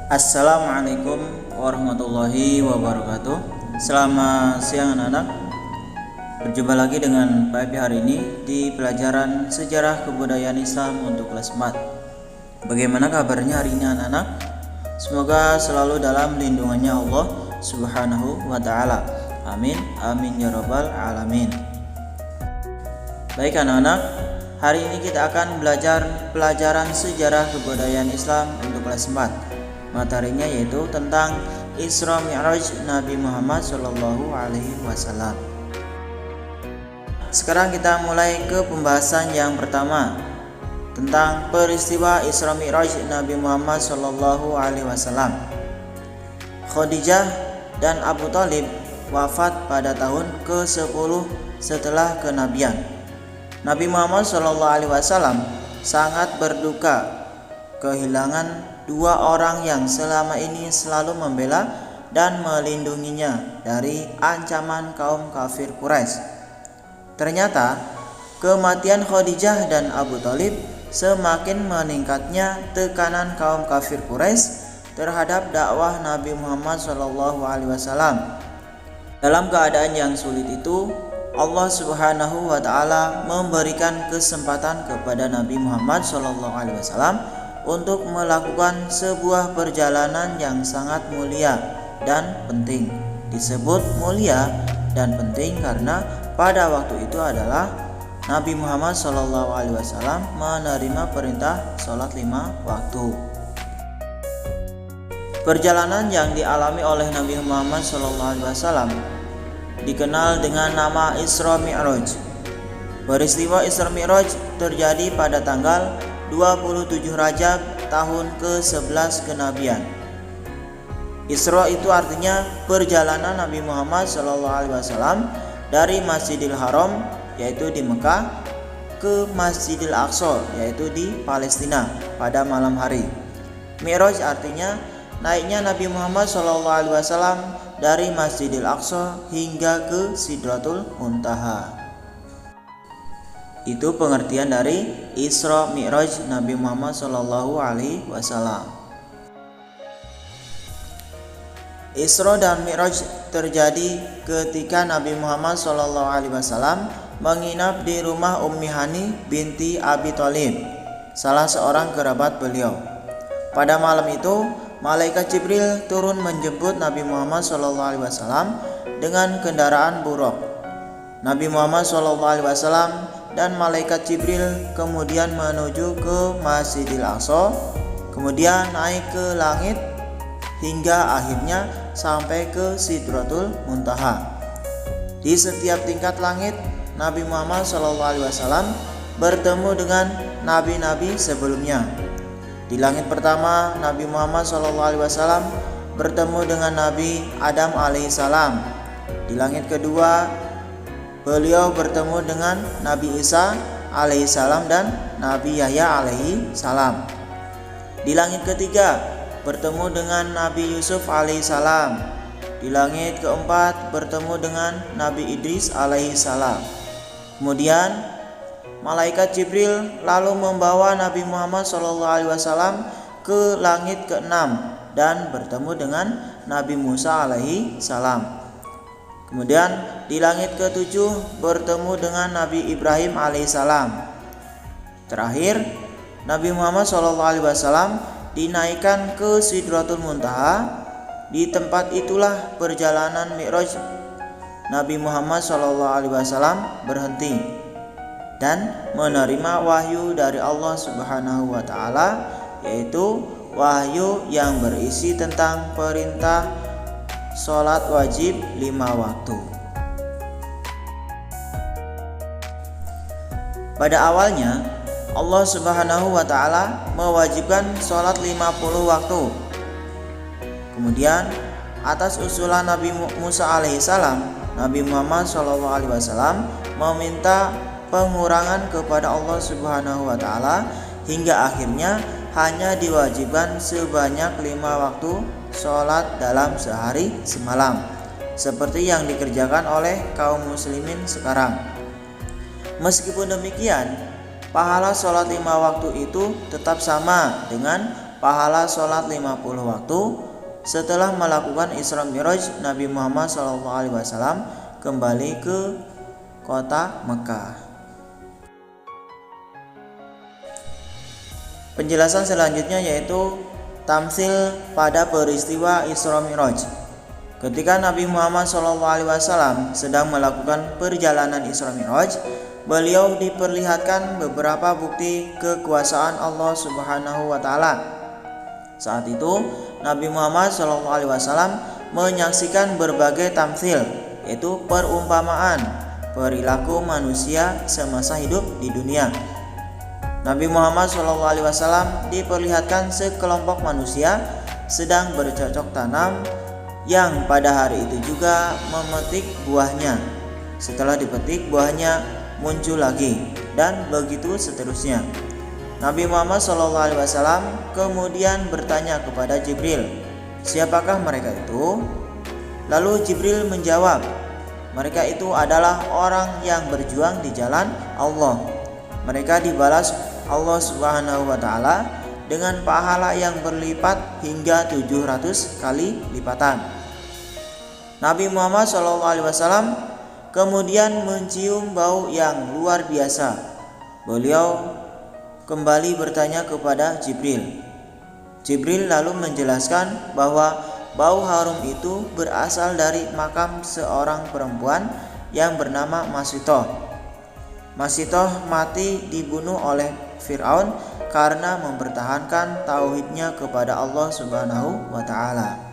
Assalamualaikum warahmatullahi wabarakatuh. Selamat siang anak-anak. Berjumpa lagi dengan Pak Epi hari ini di pelajaran Sejarah Kebudayaan Islam untuk kelas 4. Bagaimana kabarnya hari ini anak-anak? Semoga selalu dalam lindungannya Allah Subhanahu wa ta'ala. Amin, amin ya rabbal alamin. Baik anak-anak, hari ini kita akan belajar pelajaran Sejarah Kebudayaan Islam untuk kelas 4. Materinya yaitu tentang Isra Mi'raj Nabi Muhammad Shallallahu Alaihi Wasallam. Sekarang kita mulai ke pembahasan yang pertama tentang peristiwa Isra Mi'raj Nabi Muhammad Shallallahu Alaihi Wasallam. Khadijah dan Abu Thalib wafat pada tahun ke-10 setelah kenabian. Nabi Muhammad Shallallahu Alaihi Wasallam sangat berduka kehilangan dua orang yang selama ini selalu membela dan melindunginya dari ancaman kaum kafir Quraisy. Ternyata kematian Khadijah dan Abu Thalib semakin meningkatnya tekanan kaum kafir Quraisy terhadap dakwah Nabi Muhammad SAW. Dalam keadaan yang sulit itu, Allah Subhanahu wa ta'ala memberikan kesempatan kepada Nabi Muhammad SAW untuk melakukan sebuah perjalanan yang sangat mulia dan penting. Disebut mulia dan penting karena pada waktu itu adalah Nabi Muhammad SAW menerima perintah sholat 5 waktu. Perjalanan yang dialami oleh Nabi Muhammad SAW dikenal dengan nama Isra Mi'raj. Peristiwa Isra Mi'raj terjadi pada tanggal 27 Rajab tahun ke-11 kenabian. Isra itu artinya perjalanan Nabi Muhammad SAW dari Masjidil Haram yaitu di Mekah ke Masjidil Aqsa yaitu di Palestina pada malam hari. Mi'raj artinya naiknya Nabi Muhammad SAW dari Masjidil Aqsa hingga ke Sidratul Muntaha. Itu pengertian dari Isra Mi'raj Nabi Muhammad Shallallahu Alaihi Wasallam. Isra dan Mi'raj terjadi ketika Nabi Muhammad Shallallahu Alaihi Wasallam menginap di rumah Ummi Hani binti Abi Thalib, salah seorang kerabat beliau. Pada malam itu, malaikat Jibril turun menjemput Nabi Muhammad Shallallahu Alaihi Wasallam dengan kendaraan buraq. Nabi Muhammad Shallallahu Alaihi Wasallam dan malaikat Jibril kemudian menuju ke Masjidil Aqsa, kemudian naik ke langit hingga akhirnya sampai ke Sidratul Muntaha. Di setiap tingkat langit, Nabi Muhammad SAW bertemu dengan nabi-nabi sebelumnya. Di langit pertama, Nabi Muhammad SAW bertemu dengan Nabi Adam alaihissalam. Di langit kedua, beliau bertemu dengan Nabi Isa alaihissalam dan Nabi Yahya alaihissalam. Di langit ketiga bertemu dengan Nabi Yusuf alaihissalam. Di langit keempat bertemu dengan Nabi Idris alaihissalam. Kemudian malaikat Jibril lalu membawa Nabi Muhammad SAW ke langit keenam dan bertemu dengan Nabi Musa alaihissalam. Kemudian di langit ke-7 bertemu dengan Nabi Ibrahim alaihissalam. Terakhir, Nabi Muhammad SAW dinaikkan ke Sidratul Muntaha. Di tempat itulah perjalanan Mi'raj Nabi Muhammad SAW berhenti dan menerima wahyu dari Allah Subhanahu wa ta'ala, yaitu wahyu yang berisi tentang perintah sholat wajib 5 waktu. Pada awalnya Allah Subhanahu wa ta'ala mewajibkan sholat 50 waktu. Kemudian atas usulan Nabi Musa alaihissalam, Nabi Muhammad SAW meminta pengurangan kepada Allah Subhanahu wa ta'ala hingga akhirnya hanya diwajibkan sebanyak 5 waktu sholat dalam sehari semalam, seperti yang dikerjakan oleh kaum muslimin sekarang. Meskipun demikian, pahala sholat 5 waktu itu tetap sama dengan pahala sholat 50 waktu. Setelah melakukan Isra Mi'raj, Nabi Muhammad SAW kembali ke kota Mekah. Penjelasan selanjutnya yaitu tamsil pada peristiwa Isra Mi'raj. Ketika Nabi Muhammad SAW sedang melakukan perjalanan Isra Mi'raj, beliau diperlihatkan beberapa bukti kekuasaan Allah Subhanahu wa Ta'ala. Saat itu Nabi Muhammad SAW menyaksikan berbagai tamsil, yaitu perumpamaan perilaku manusia semasa hidup di dunia. Nabi Muhammad SAW diperlihatkan sekelompok manusia sedang bercocok tanam yang pada hari itu juga memetik buahnya. Setelah dipetik buahnya muncul lagi, dan begitu seterusnya. Nabi Muhammad SAW kemudian bertanya kepada Jibril, "Siapakah mereka itu?" Lalu Jibril menjawab, "Mereka itu adalah orang yang berjuang di jalan Allah. Mereka dibalas Allah Subhanahu wa Ta'ala dengan pahala yang berlipat hingga 700 kali lipatan." Nabi Muhammad SAW kemudian mencium bau yang luar biasa. Beliau kembali bertanya kepada Jibril. Jibril lalu menjelaskan bahwa bau harum itu berasal dari makam seorang perempuan yang bernama Masitoh. Masitoh mati dibunuh oleh Fir'aun karena mempertahankan tauhidnya kepada Allah Subhanahu wa Ta'ala.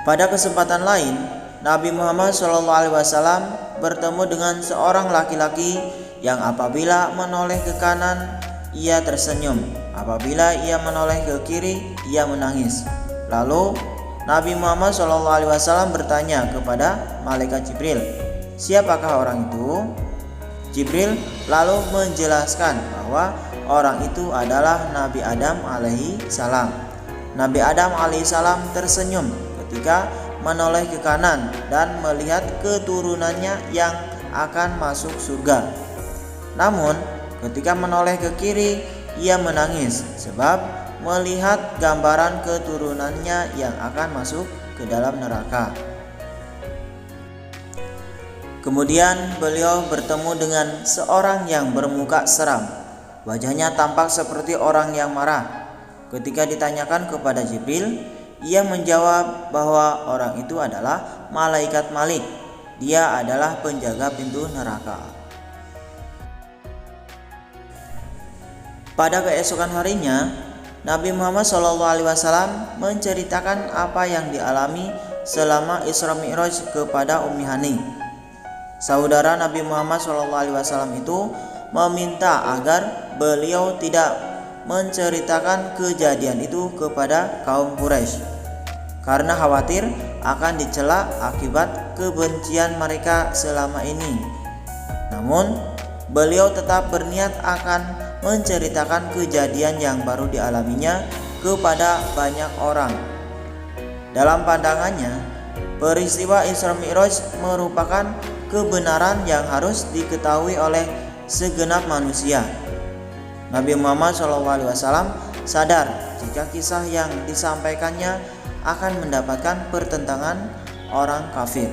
Pada kesempatan lain, Nabi Muhammad SAW bertemu dengan seorang laki-laki yang apabila menoleh ke kanan ia tersenyum, apabila ia menoleh ke kiri ia menangis. Lalu Nabi Muhammad SAW bertanya kepada malaikat Jibril, "Siapakah orang itu?" Jibril lalu menjelaskan bahwa orang itu adalah Nabi Adam alaihi salam. Nabi Adam alaihi salam tersenyum ketika menoleh ke kanan dan melihat keturunannya yang akan masuk surga. Namun ketika menoleh ke kiri ia menangis sebab melihat gambaran keturunannya yang akan masuk ke dalam neraka. Kemudian beliau bertemu dengan seorang yang bermuka seram. Wajahnya tampak seperti orang yang marah. Ketika ditanyakan kepada Jibril, ia menjawab bahwa orang itu adalah malaikat Malik. Dia adalah penjaga pintu neraka. Pada keesokan harinya, Nabi Muhammad SAW menceritakan apa yang dialami selama Isra Mi'raj kepada Ummi Hani. Saudara Nabi Muhammad SAW itu meminta agar beliau tidak menceritakan kejadian itu kepada kaum Quraisy karena khawatir akan dicela akibat kebencian mereka selama ini. Namun beliau tetap berniat akan menceritakan kejadian yang baru dialaminya kepada banyak orang. Dalam pandangannya, peristiwa Isra Mi'raj merupakan kebenaran yang harus diketahui oleh segenap manusia. Nabi Muhammad SAW sadar jika kisah yang disampaikannya akan mendapatkan pertentangan orang kafir.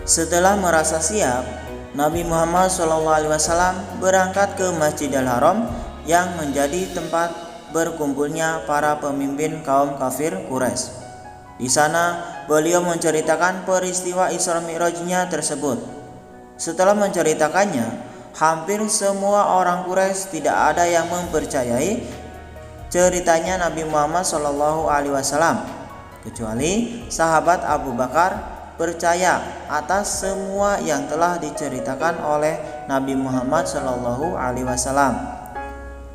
Setelah merasa siap, Nabi Muhammad SAW berangkat ke Masjidil Haram yang menjadi tempat berkumpulnya para pemimpin kaum kafir Quraisy. Di sana beliau menceritakan peristiwa Isra Mi'rajnya tersebut. Setelah menceritakannya, hampir semua orang Quraisy tidak ada yang mempercayai ceritanya Nabi Muhammad SAW, kecuali sahabat Abu Bakar percaya atas semua yang telah diceritakan oleh Nabi Muhammad SAW.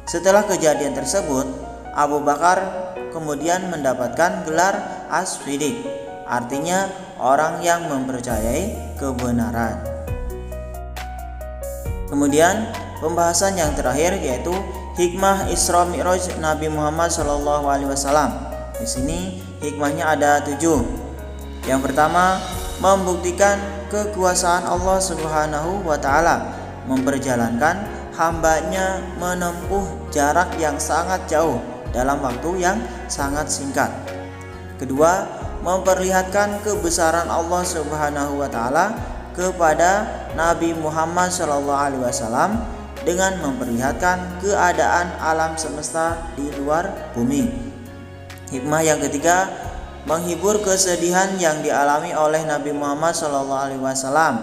Setelah kejadian tersebut, Abu Bakar kemudian mendapatkan gelar As-Siddiq, artinya orang yang mempercayai kebenaran. Kemudian pembahasan yang terakhir yaitu hikmah Isra Mi'raj Nabi Muhammad SAW. Di sini hikmahnya ada 7. Yang pertama, membuktikan kekuasaan Allah Subhanahu wa Ta'ala, memperjalankan hambanya menempuh jarak yang sangat jauh dalam waktu yang sangat singkat. Kedua, memperlihatkan kebesaran Allah Subhanahu wa taala kepada Nabi Muhammad SAW dengan memperlihatkan keadaan alam semesta di luar bumi. Hikmah yang ketiga, menghibur kesedihan yang dialami oleh Nabi Muhammad SAW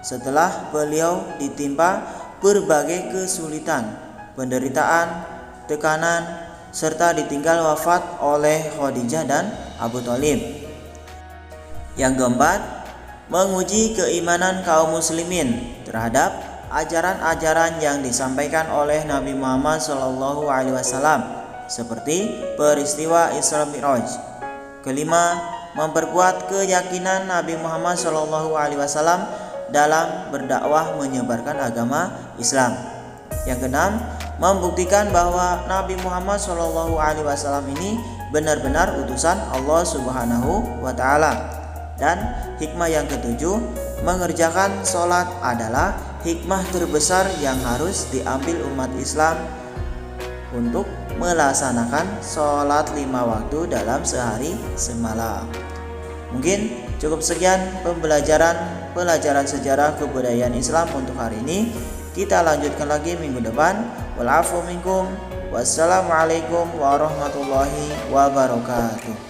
setelah beliau ditimpa berbagai kesulitan, penderitaan, tekanan, serta ditinggal wafat oleh Khadijah dan Abu Thalib. Yang keempat, menguji keimanan kaum muslimin terhadap ajaran-ajaran yang disampaikan oleh Nabi Muhammad SAW seperti peristiwa Isra Mi'raj. Kelima, memperkuat keyakinan Nabi Muhammad SAW dalam berdakwah menyebarkan agama Islam. Yang keenam, membuktikan bahwa Nabi Muhammad SAW ini benar-benar utusan Allah Subhanahu wa taala. Dan hikmah yang ketujuh, mengerjakan sholat adalah hikmah terbesar yang harus diambil umat Islam untuk melaksanakan sholat 5 waktu dalam sehari semalam. Mungkin cukup sekian pelajaran sejarah kebudayaan Islam untuk hari ini. Kita lanjutkan lagi minggu depan. Wal afu minkum. Wassalamualaikum warahmatullahi wabarakatuh.